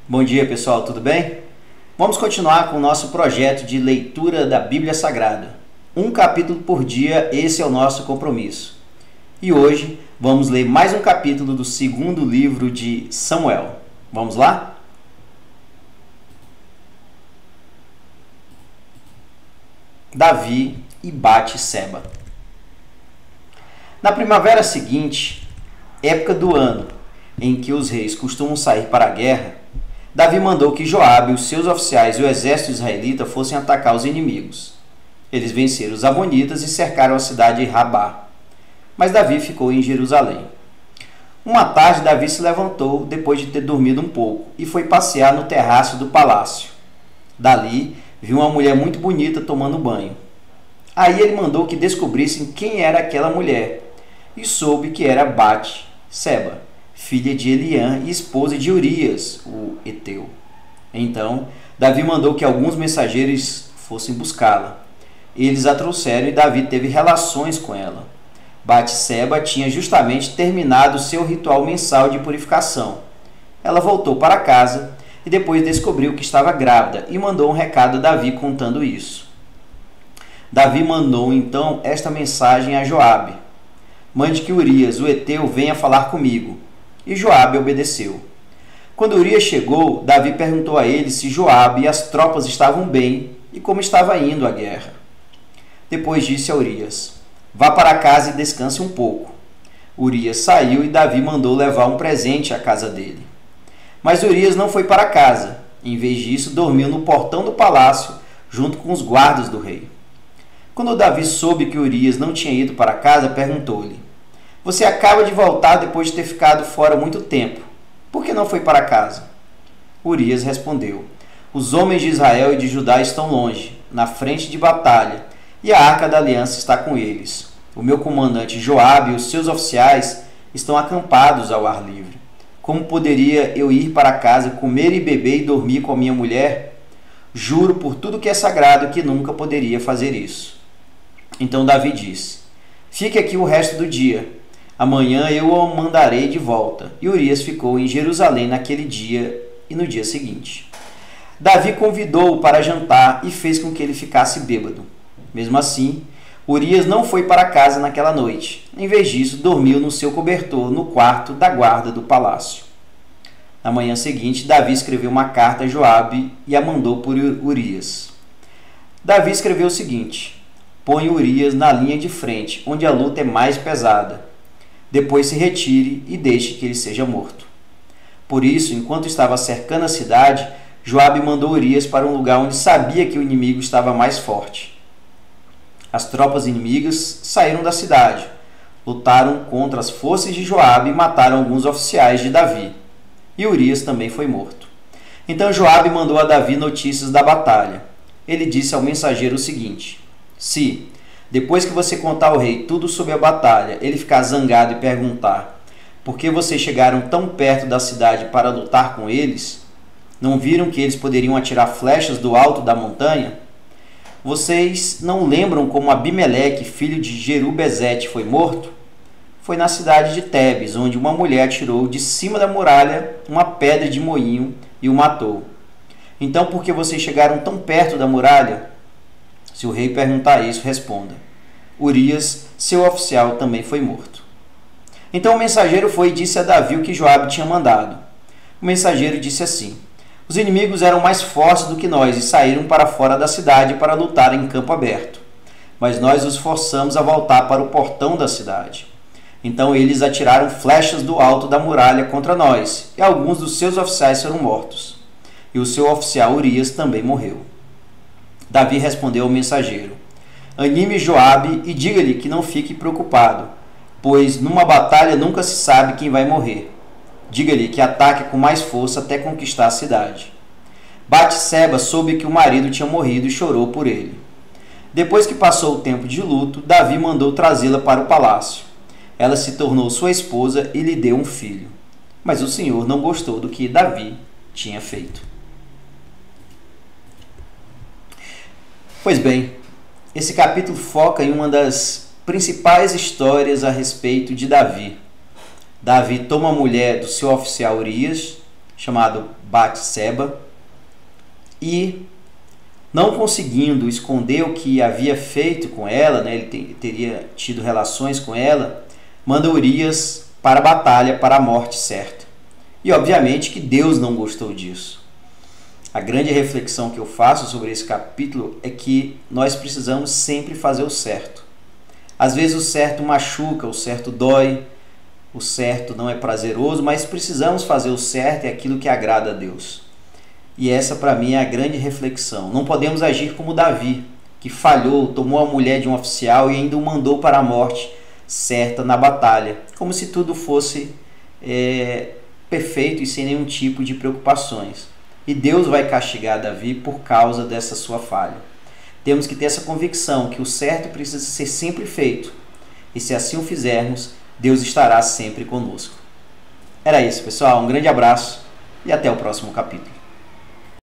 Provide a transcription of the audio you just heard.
Bom dia, pessoal, tudo bem? Vamos continuar com o nosso projeto de leitura da Bíblia Sagrada. Um capítulo por dia, esse é o nosso compromisso. E hoje vamos ler mais um capítulo do segundo livro de Samuel. Vamos lá? Davi e Batseba. Na primavera seguinte, época do ano em que os reis costumam sair para a guerra, Davi mandou que Joabe, os seus oficiais e o exército israelita fossem atacar os inimigos. Eles venceram os amonitas e cercaram a cidade de Rabá. Mas Davi ficou em Jerusalém. Uma tarde, Davi se levantou depois de ter dormido um pouco e foi passear no terraço do palácio. Dali, viu uma mulher muito bonita tomando banho. Aí ele mandou que descobrissem quem era aquela mulher e soube que era Batseba, filha de Eliã e esposa de Urias, o heteu. Então, Davi mandou que alguns mensageiros fossem buscá-la. Eles a trouxeram e Davi teve relações com ela. Batseba tinha justamente terminado seu ritual mensal de purificação. Ela voltou para casa e depois descobriu que estava grávida e mandou um recado a Davi contando isso. Davi mandou então esta mensagem a Joabe: mande que Urias, o heteu, venha falar comigo. E Joabe obedeceu. Quando Urias chegou, Davi perguntou a ele se Joabe e as tropas estavam bem e como estava indo a guerra. Depois disse a Urias: vá para casa e descanse um pouco. Urias saiu e Davi mandou levar um presente à casa dele. Mas Urias não foi para casa. Em vez disso, dormiu no portão do palácio, junto com os guardas do rei. Quando Davi soube que Urias não tinha ido para casa, perguntou-lhe: você acaba de voltar depois de ter ficado fora muito tempo. Por que não foi para casa? Urias respondeu: os homens de Israel e de Judá estão longe, na frente de batalha, e a arca da aliança está com eles. O meu comandante Joabe e os seus oficiais estão acampados ao ar livre. Como poderia eu ir para casa, comer e beber e dormir com a minha mulher? Juro por tudo que é sagrado que nunca poderia fazer isso. Então Davi disse: fique aqui o resto do dia. Amanhã eu o mandarei de volta. E Urias ficou em Jerusalém naquele dia e no dia seguinte. Davi convidou-o para jantar e fez com que ele ficasse bêbado. Mesmo assim, Urias não foi para casa naquela noite. Em vez disso, dormiu no seu cobertor no quarto da guarda do palácio. Na manhã seguinte, Davi escreveu uma carta a Joabe e a mandou por Urias. Davi escreveu o seguinte: põe Urias na linha de frente, onde a luta é mais pesada. Depois se retire e deixe que ele seja morto. Por isso, enquanto estava cercando a cidade, Joabe mandou Urias para um lugar onde sabia que o inimigo estava mais forte. As tropas inimigas saíram da cidade, lutaram contra as forças de Joabe e mataram alguns oficiais de Davi. E Urias também foi morto. Então Joabe mandou a Davi notícias da batalha. Ele disse ao mensageiro o seguinte: se depois que você contar ao rei tudo sobre a batalha, ele ficar zangado e perguntar: por que vocês chegaram tão perto da cidade para lutar com eles? Não viram que eles poderiam atirar flechas do alto da montanha? Vocês não lembram como Abimeleque, filho de Jerubezete, foi morto? Foi na cidade de Tebes, onde uma mulher atirou de cima da muralha uma pedra de moinho e o matou. Então, por que vocês chegaram tão perto da muralha? Se o rei perguntar isso, responda: Urias, seu oficial, também foi morto. Então o mensageiro foi e disse a Davi o que Joabe tinha mandado. O mensageiro disse assim: os inimigos eram mais fortes do que nós e saíram para fora da cidade para lutar em campo aberto. Mas nós os forçamos a voltar para o portão da cidade. Então eles atiraram flechas do alto da muralha contra nós, e alguns dos seus oficiais foram mortos. E o seu oficial Urias também morreu. Davi respondeu ao mensageiro: anime Joabe e diga-lhe que não fique preocupado, pois numa batalha nunca se sabe quem vai morrer. Diga-lhe que ataque com mais força até conquistar a cidade. Batseba soube que o marido tinha morrido e chorou por ele. Depois que passou o tempo de luto, Davi mandou trazê-la para o palácio. Ela se tornou sua esposa e lhe deu um filho. Mas o Senhor não gostou do que Davi tinha feito. Pois bem, esse capítulo foca em uma das principais histórias a respeito de Davi. Davi toma a mulher do seu oficial Urias chamado Batseba, e não conseguindo esconder o que havia feito com ela, né, ele teria tido relações com ela, manda Urias para a batalha, para a morte certa. E obviamente que Deus não gostou disso. A grande reflexão que eu faço sobre esse capítulo é que nós precisamos sempre fazer o certo. Às vezes o certo machuca, o certo dói, o certo não é prazeroso, mas precisamos fazer o certo e aquilo que agrada a Deus. E essa para mim é a grande reflexão. Não podemos agir como Davi, que falhou, tomou a mulher de um oficial e ainda o mandou para a morte certa na batalha, como se tudo fosse perfeito e sem nenhum tipo de preocupações. E Deus vai castigar Davi por causa dessa sua falha. Temos que ter essa convicção que o certo precisa ser sempre feito. E se assim o fizermos, Deus estará sempre conosco. Era isso, pessoal. Um grande abraço e até o próximo capítulo.